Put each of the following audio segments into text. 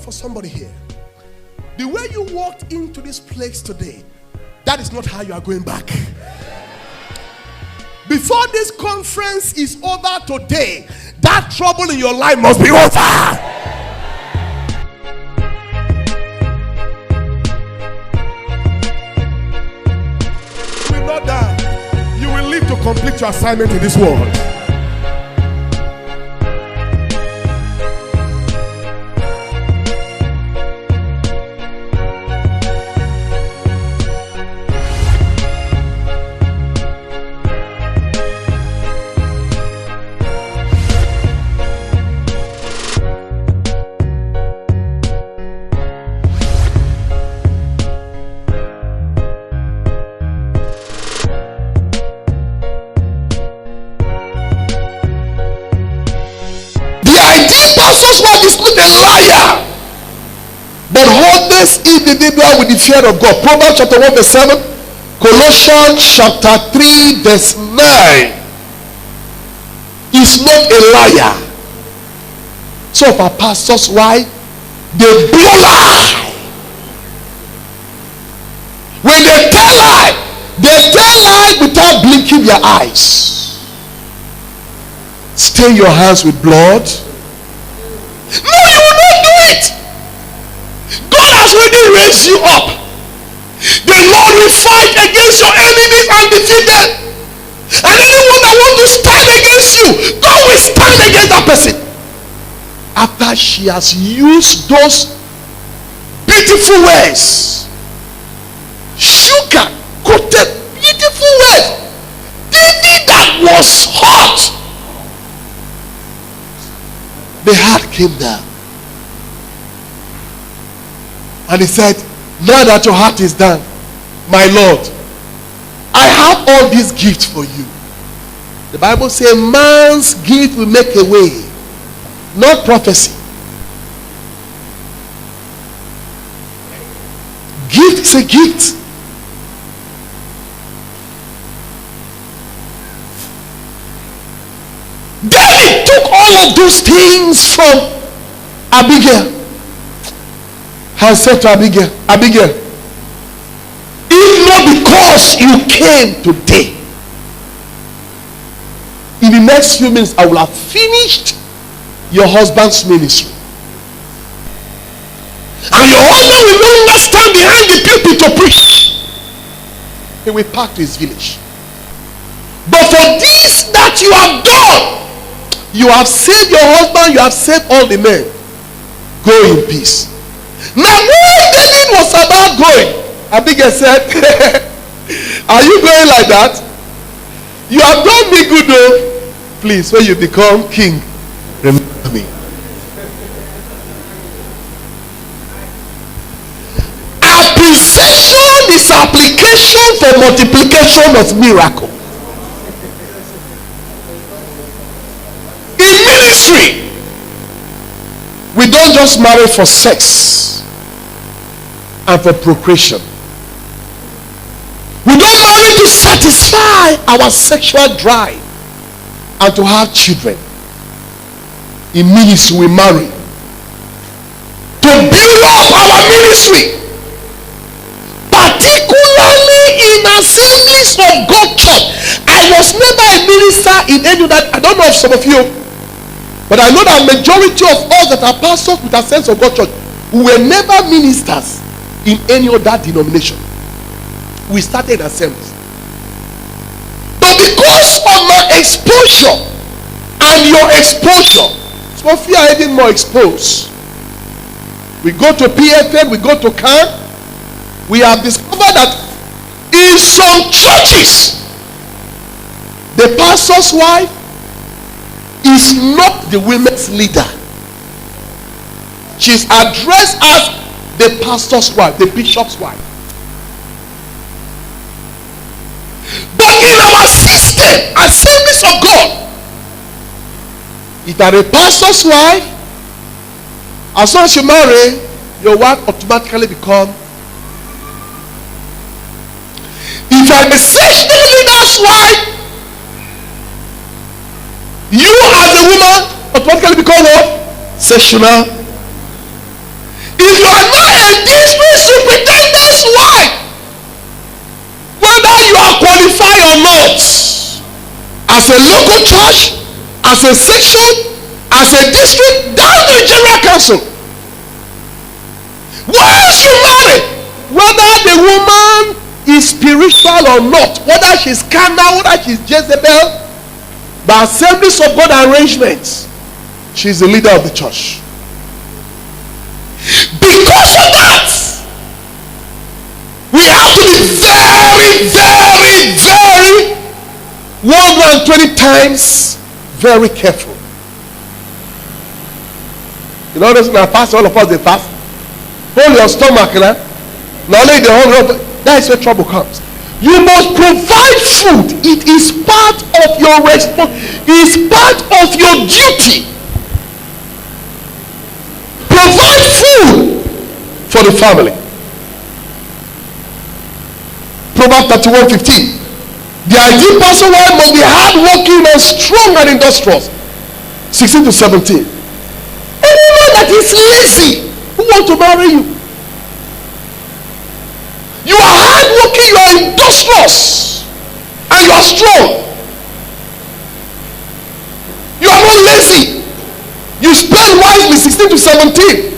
word for somebody here. The way you walked into this place today, that is not how you are going back. Before this conference is over today, that trouble in your life must be over. You will not die. You will live to complete your assignment in this world. Is not a liar, but hardness individual with the fear of God. Proverbs chapter 1 verse 7, Colossians chapter 3 verse 9 is not a liar. So for pastors, why they blow lie? When they tell lie without blinking their eyes. Stain your hands with blood. No, you will not do it. God has already raised you up. The Lord will fight against your enemies and defeat them. And anyone that wants to stand against you, God will stand against that person. After she has used those beautiful words, sugar coated beautiful words, David that was hot, the heart came down. And he said, now that your heart is done, my Lord, I have all these gifts for you. The Bible says man's gift will make a way, not prophecy. Gift is a gift. David took all of those things from Abigail and said to Abigail, if not because you came today, in the next few minutes I will have finished your husband's ministry. And your husband will no longer stand behind the pulpit to preach. He will pack to his village. But for this that you have done, you have saved your husband, you have saved all the men. Go in peace. Now when David was about going, Abigail said, are you going like that? You have done me good though. Please, when you become king, remember me. Appreciation is application for multiplication of miracle. In ministry, we don't just marry for sex and for procreation. We don't marry to satisfy our sexual drive and to have children. In ministry, we marry to build up our ministry, particularly in Assemblies of God Church. I was never a minister in any of that. I don't know if some of you, but I know that majority of us that are pastors with a sense of God Church, we were never ministers in any other denomination. We started assemblies. But because of my exposure and your exposure, some of you are even more exposed. We go to PFN, we go to camp. We have discovered that in some churches, the pastor's wife is not the women's leader. She's addressed as the pastor's wife, the bishop's wife. But in our system, Assemblies of God, if you are a pastor's wife, as soon as you marry, your wife automatically becomes. If you are a sexual leader's wife, you as a woman automatically become what? Sexual. If you are not a district superintendent's wife, whether you are qualified or not, as a local church, as a section, as a district, down to the general council, once you marry, whether the woman is spiritual or not, whether she's carnal, whether she's Jezebel, by Assemblies of God arrangements, she's the leader of the church. Because of that, we have to be very, very, very 120 times very careful. You know, this fast, all of us they fast. Hold your stomach, now. Not only the hunger, that is where trouble comes. You must provide food. It is part of your responsibility. It is part of your duty. Provide food for the family. Proverbs 31:15. The ideal person wife must be hardworking and strong and industrious. 16 to 17. Anyone that is lazy, who want to marry you? You are hardworking, you are industrious, and you are strong. You are not lazy. You spend wisely. 16 to 17.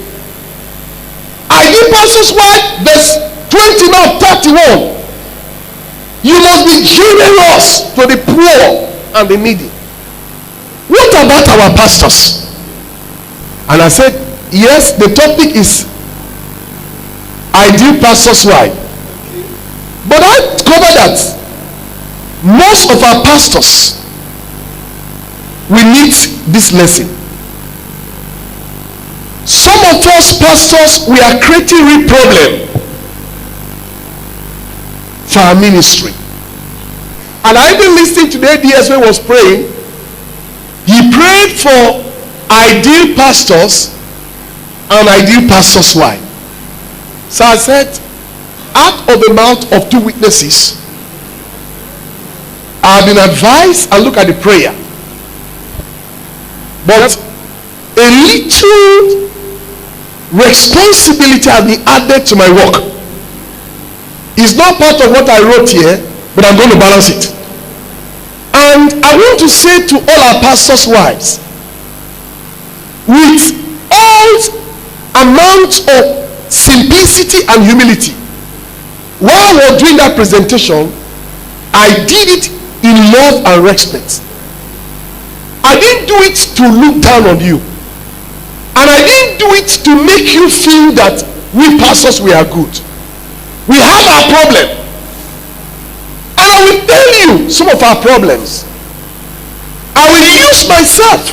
Ideal person's wife, verse 20 now 31. You must be generous to the poor and the needy. What about our pastors? And I said, yes, the topic is ideal pastor's wife. But I discovered that most of our pastors, we need this lesson. Some of us pastors, we are creating real problem for our ministry. And I even listened to the ADS when he was praying. He prayed for ideal pastors and ideal pastor's wife. So I said, out of the mouth of two witnesses, I have been advised and look at the prayer. But a little responsibility has been added to my work. It's not part of what I wrote here, but I'm going to balance it. And I want to say to all our pastors' wives, with all amount of simplicity and humility, while we were doing that presentation, I did it in love and respect. I didn't do it to look down on you. And I didn't do it to make you feel that we pastors, we are good. We have our problem. And I will tell you some of our problems. I will use myself.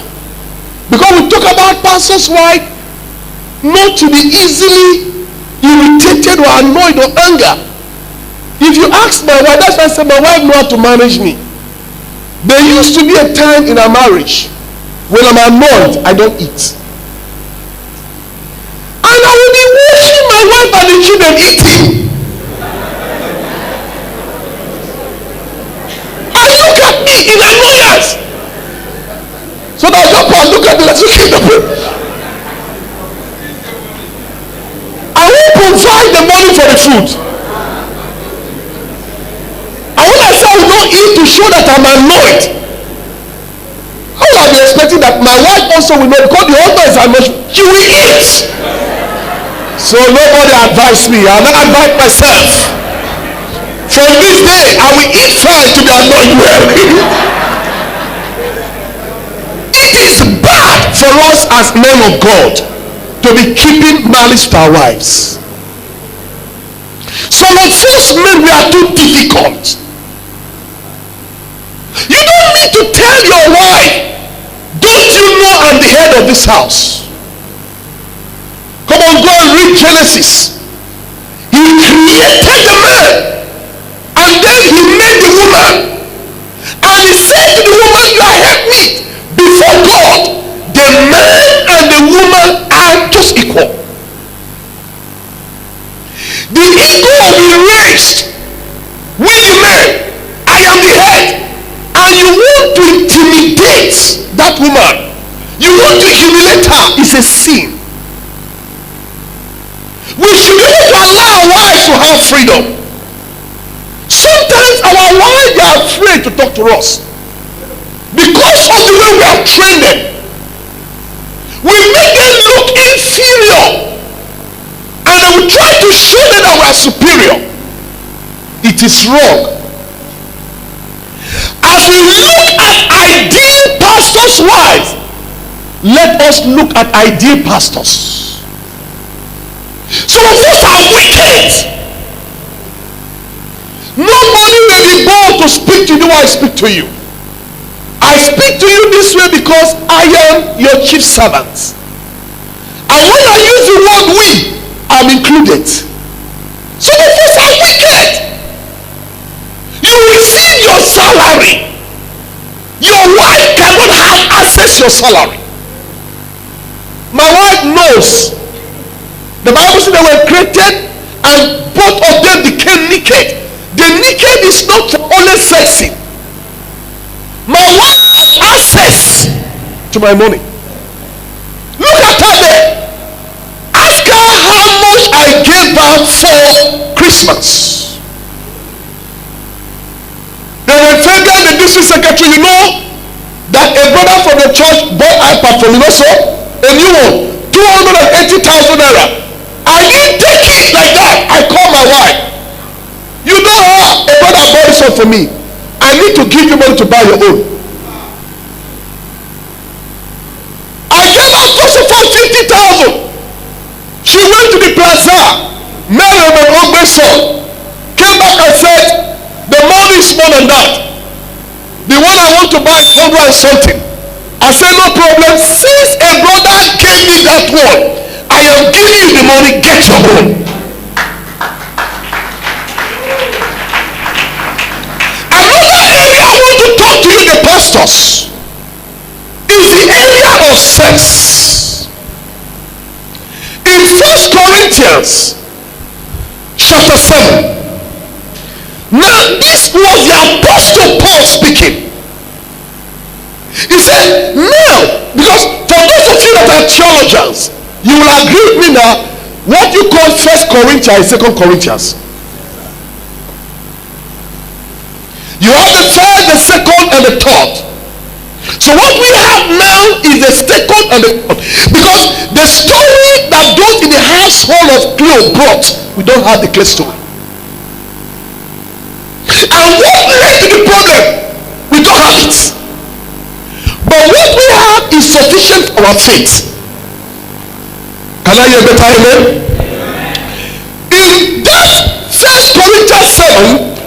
Because we talk about pastors' wife, not to be easily irritated or annoyed or anger. If you ask my wife, that's why I said my wife knows how to manage me. There used to be a time in our marriage when I'm annoyed, I don't eat. And I will be watching my wife and the children eating. And look at me in annoyance. So that I jump and look at me like, I will provide the money for the food. And when I say I will not eat to show that I'm annoyed, how will I be expecting that my wife also will know, because the husband is annoyed, she will eat. So nobody advised me. I'll not advise myself. From this day, I will eat fine to be annoyed well. It is bad for us as men of God to be keeping malice to our wives. Some of us men, we are too difficult. You don't need to tell your wife, don't you know I'm the head of this house? Come on, go and read Genesis. He created the man, and then he made the woman. And he said to the woman, you are helpmeet before God. The man and the woman are just equal. The ego will be raised with the man. I am the head. And you want to intimidate that woman. You want to humiliate her. It's a sin. We should be able to allow our wives to have freedom. Sometimes our wives are afraid to talk to us because of the way we have trained them. We make them look inferior, and then we try to show them that we are superior. It is wrong. As we look at ideal pastors' wives, let us look at ideal pastors. Some of us are wicked. Nobody may be bold to speak to you while I speak to you. I speak to you this way because I am your chief servant. And when I use the word we, I'm included. Some of us are wicked. You receive your salary. Your wife cannot have access to your salary. My wife knows. The Bible says they were created and both of them became naked. The naked is not for only sexing. My wife has access to my money. Look at her there. Ask her how much I gave her for Christmas. They were informed the district secretary, you know, that a brother from the church bought iPad from me also, a new one, 280,000 naira. I didn't take it like that. I called my wife. You know how a brother bought this one for me. I need to give you money to buy your own. I gave her first of all 50,000. She went to the plaza, married my own son, came back and said, the money is more than that. The one I want to buy is 100 and something. I said, no problem. Since a brother gave me that one, I am giving you the money. Get your own. Another area I want to talk to you, the pastors, is the area of sex. In 1 Corinthians chapter 7. Now this was the apostle Paul speaking. He said, now, because for those of you that are theologians, you will agree with me now, what you call 1 Corinthians is 2 Corinthians. You have the first, the second, and the third. So what we have now is the second and the third. Because the story that those in the household of Cleo brought, we don't have the clear story. And what led to the problem? We don't have it. But what we have is sufficient for our faith. Can I hear better amen? In that 1 Corinthians 7,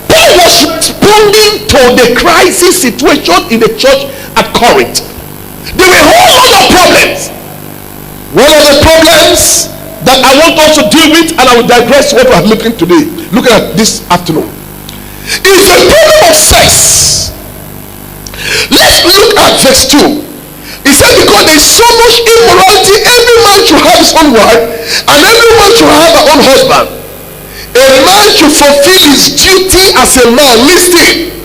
Paul was responding to the crisis situation in the church at Corinth. There were a whole lot of problems. One of the problems that I want us to deal with, and I will digress what we are looking at this afternoon, is the problem of sex. Let's look at verse 2. He said, because there is so much immorality, every man should have his own wife, and every woman should have her own husband. A man should fulfill his duty as a man, listen,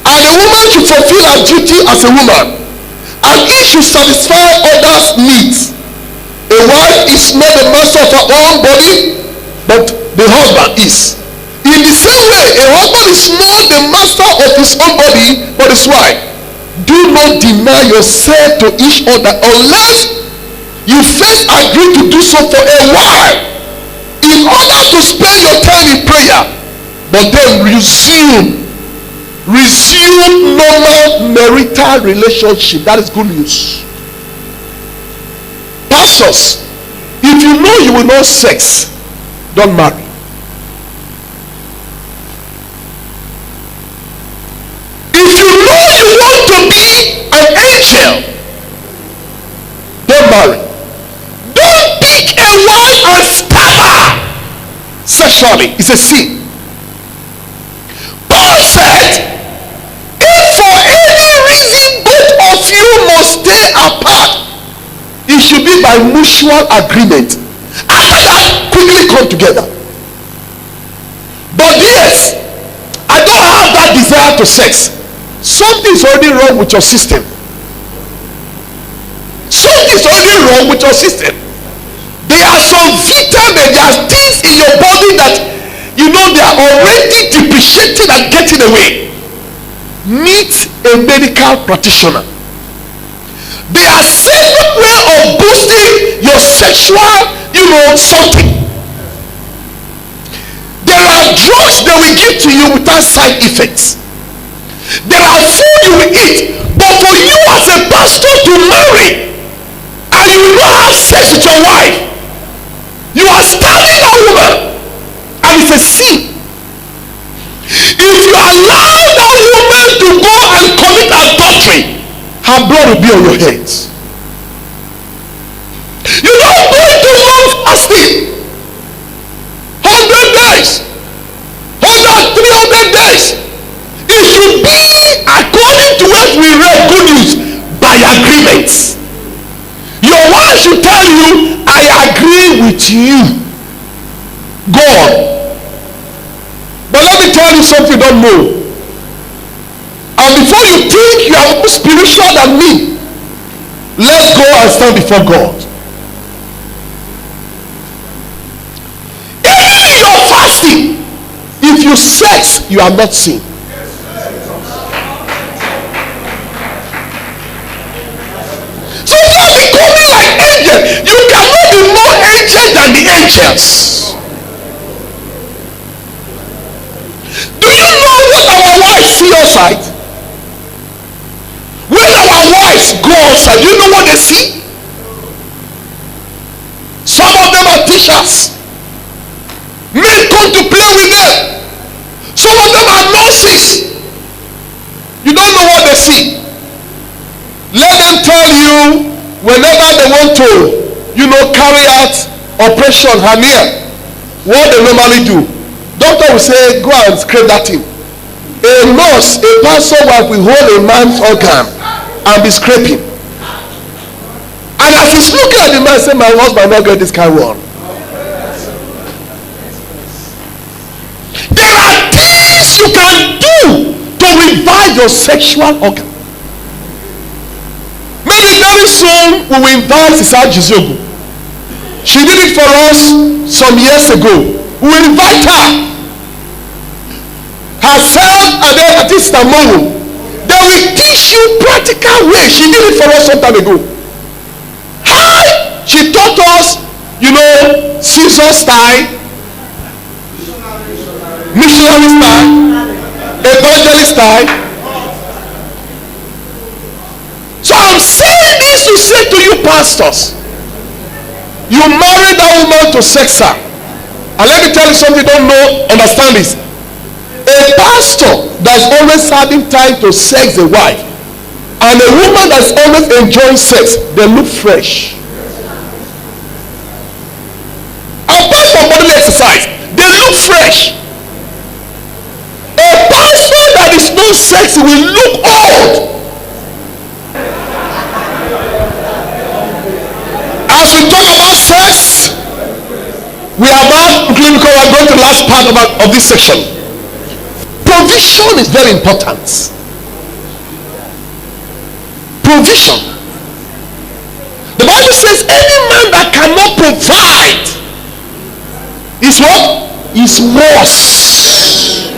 and a woman should fulfill her duty as a woman, and each should satisfy others' needs. A wife is not the master of her own body, but the husband is. In the same way, a husband is not the master of his own body, but his wife. Do not deny yourself to each other unless you first agree to do so for a while, in order to spend your time in prayer, but then resume normal marital relationship. That is good news. Pastors, if you know you will not sex, don't marry. If you know you want to be an angel, don't marry. Don't pick a wife and stab her sexually. It's a sin. Paul said, if for any reason both of you must stay apart, it should be by mutual agreement. After that, quickly come together. But yes, I don't have that desire to sex. Something is already wrong with your system. Something is already wrong with your system. There are some vital there are things in your body that they are already depreciating and getting away. Meet a medical practitioner. There are several ways of boosting your sexual, something. There are drugs they will give to you without side effects. There are food you will eat, but for you as a pastor to marry and you will not have sex with your wife, you are stabbing a woman, and it's a sin. If you allow that woman to go and commit adultery, her blood will be on your hands. You don't go into long fasting, 100 days, 300 days. It should be according to what we read, good news, by agreement. Your wife should tell you, I agree with you, God. But let me tell you something you don't know. And before you think you are more spiritual than me, let's go and stand before God. Even in your fasting, if you sex, you are not sin. So you are becoming like angels. You cannot be more angel than the angels. Do you know what our wives see outside? When our wives go outside, you know what they see? Some of them are teachers. Men come to play with them. Some of them are nurses. You don't know what they see. Let them tell you whenever they want to, carry out operation hernia, what they normally do. Doctor will say, go and scrape that thing. A nurse, a pastor wife will hold a man's organ and be scraping. And as he's looking at the man, say, my husband not get this kind of one. There are things you can do to revive your sexual organ. Maybe very soon we will invite Sister Jizogu. She did it for us some years ago. We will invite her. Herself and then Sister Momo. They will teach you practical ways. She did it for us some time ago. How? She taught us, scissor style, missionary style, evangelist style. So I'm saying this to say to you pastors, you marry that woman to sex her. And let me tell you something you don't know, understand this. A pastor that's always having time to sex a wife and a woman that's always enjoying sex, they look fresh. Apart from bodily exercise, they look fresh. A pastor that is not sexy will look old. As we talk about sex, we are about going to the last part of this section. Provision is very important. Provision. The Bible says any man that cannot provide is what? Is worse.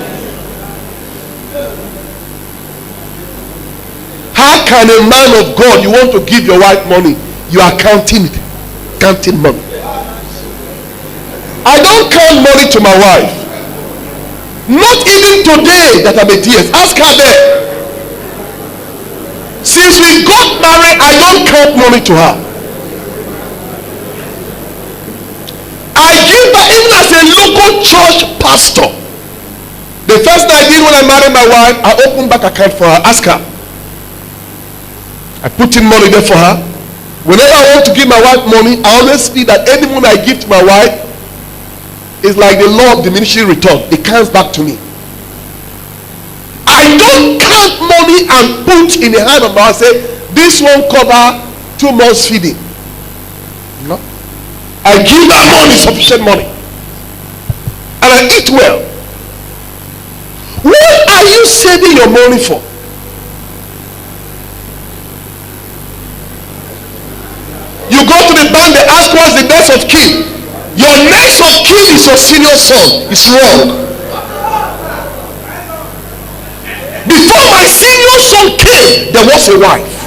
How can a man of God, you want to give your wife money, you are counting money? I don't count money to my wife. Not even today that I'm a DS. Ask her there. Since we got married, I don't count money to her. I give her, even as a local church pastor. The first thing I did when I married my wife, I opened bank account for her. Ask her. I put in money there for her. Whenever I want to give my wife money, I always feel that any money I give to my wife is like the law of diminishing return. It comes back to me. I don't count money and put in the hand of my wife and say, this won't cover 2 months feeding. No. I give her money, sufficient money. And I eat well. What are you saving your money for? You go to the bank, they ask what's the next of kin. Your next of kin is your senior son. It's wrong. Before my senior son came, there was a wife.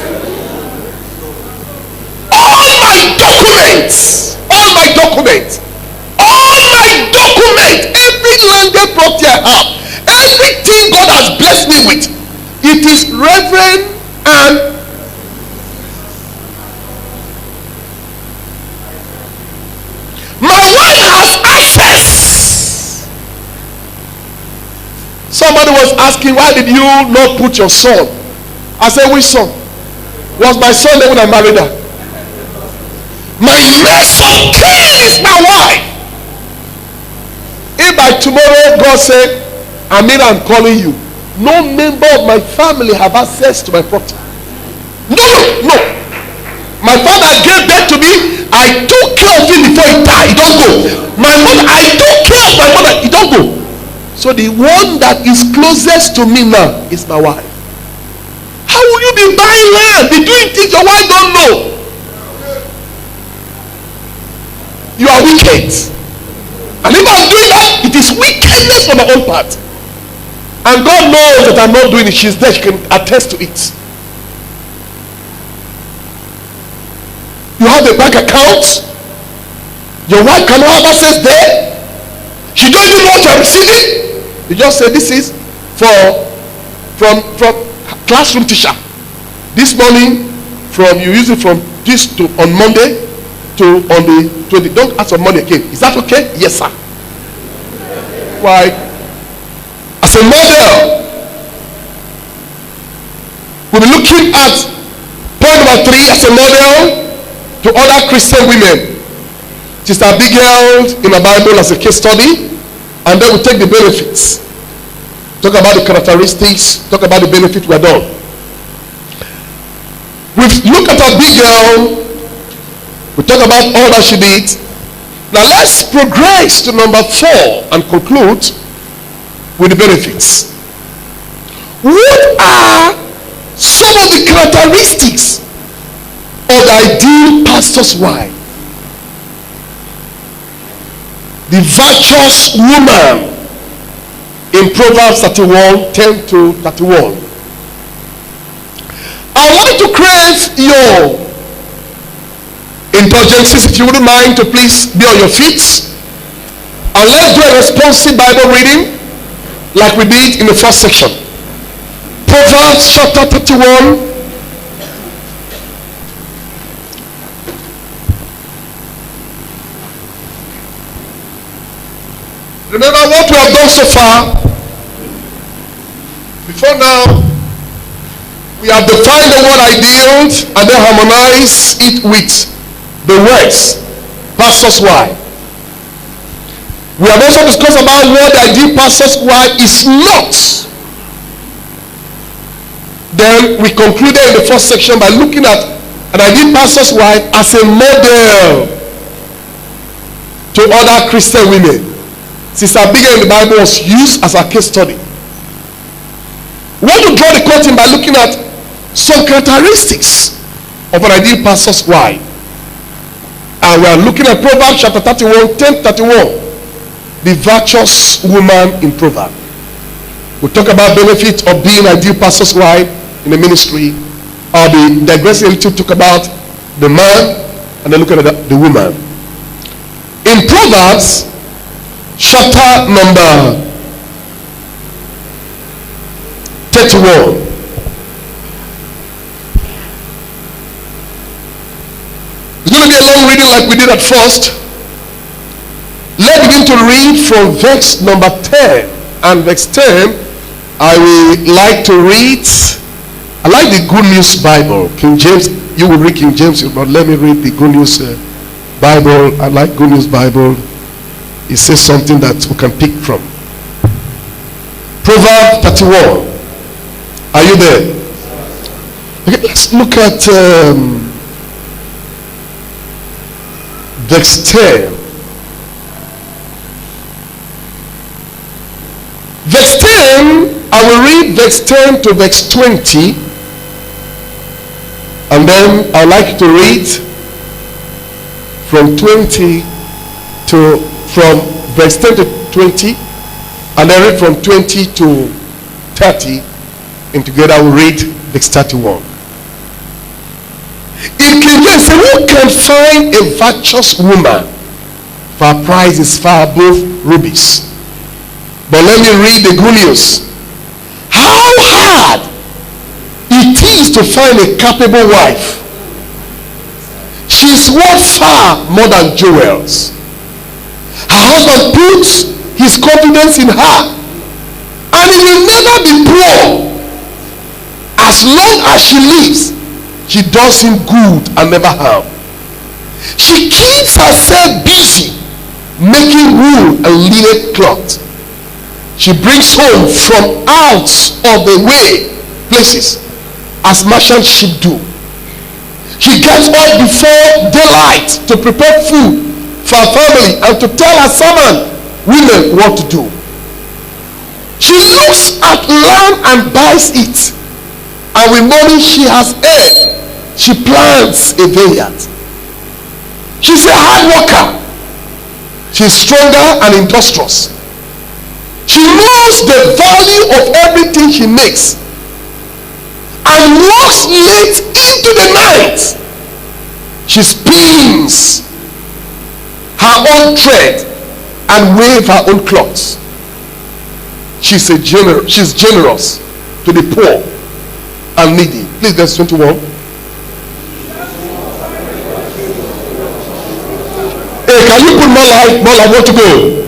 All my documents, every landed property I have, everything God has blessed me with, it is Reverend and my wife has access. Somebody was asking, why did you not put your son? I said, which son? Was my son there when I married her? My next of kin is my wife. If by tomorrow God said, Amira, I'm calling you, no member of my family have access to my property. No. My father gave birth to me. I took care of him before he died. He don't go. My mother, I took care of my mother. He don't go. So the one that is closest to me now is my wife. How will you be buying land, be doing things your wife don't know? You are wicked. And if I'm doing that, it is wickedness on my own part. And God knows that I'm not doing it. She's there. She can attest to it. You have a bank account. Your wife cannot have access there. She don't even know what you're receiving. You just say this is from classroom teacher. This morning, you use it from this to on Monday to on the 20. Don't ask for money again. Is that okay? Yes, sir. Why? As a model, we'll be looking at point number 3 as a model to other Christian women. Sister Abigail in the Bible as a case study, and then we'll take the benefits. Talk about the characteristics, talk about the benefit we're done. We've looked at Abigail, we talk about all that she did. Now let's progress to number 4 and conclude with the benefits. What are some of the characteristics of the ideal pastor's wife? The virtuous woman in Proverbs 31, 10 to 31. I want to crave your indulgences, if you wouldn't mind, to please be on your feet. And let's do a responsive Bible reading like we did in the first section. Proverbs chapter 31. Remember what we have done so far. Before now, we have defined the word ideal and then harmonized it with the words pastor's wife. We have also discussed about what the ideal pastor's wife is not. Then we concluded in the first section by looking at an ideal pastor's wife as a model to other Christian women. Sister Abigail in the Bible was used as a case study. We want to draw the curtain by looking at some characteristics of an ideal pastor's wife. And we are looking at Proverbs chapter 31, 10-31. The virtuous woman in Proverbs. We'll talk about benefits of being an ideal pastor's wife in the ministry. I'll be digressing to talk about the man and then looking at the woman. In Proverbs chapter number 31. It's going to be a long reading like we did at first. Let's begin to read from verse number 10. And verse 10, I will like to read. I like the Good News Bible. King James, you will read King James, but let me read the Good News Bible. I like Good News Bible. It says something that we can pick from. Proverbs 31. Are you there? Okay, let's look at verse 10. Verse 10, I will read verse 10 to verse 20. And then I'd like to read from 20 from verse 10 to 20, and then read from 20 to 30, and together we'll read verse 31. In King James, who can find a virtuous woman? For her price is far above rubies. But let me read the good news. How hard it is to find a capable wife. She's worth far more than jewels. Her husband puts his confidence in her, and he will never be poor. As long as she lives, she does him good and never harm. She keeps herself busy making wool and linen cloth. She brings home from out of the way places as merchant ship do. She gets up before daylight to prepare food for her family and to tell her servant women what to do. She looks at land and buys it, and with money she has earned, she plants a vineyard. She's a hard worker. She's stronger and industrious. She knows the value of everything she makes and works late into the night. She spins her own thread and weaves her own clothes. She's generous to the poor and needy. Please, verse 21. Hey, can you put more light? More light. Want to go?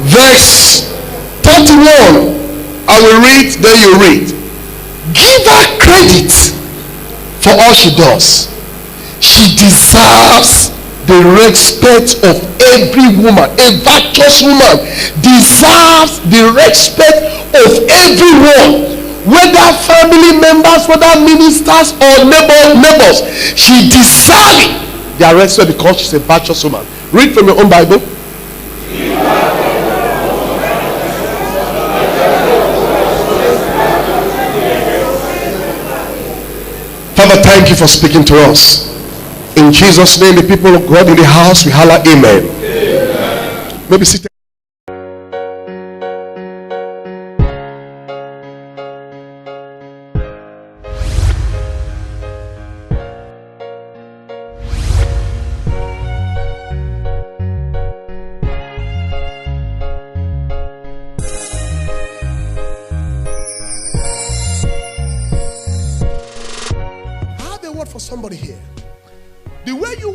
Verse 31, I will read, then you read. Give her credit for all she does. She deserves the respect of every woman. A virtuous woman deserves the respect of everyone, whether family members, whether ministers or neighbors. She deserves their respect because she's a virtuous woman. Read from your own Bible. Father, thank you for speaking to us. In Jesus' name, the people of God in the house, we holler amen. Amen. Maybe sit. For somebody here, the way you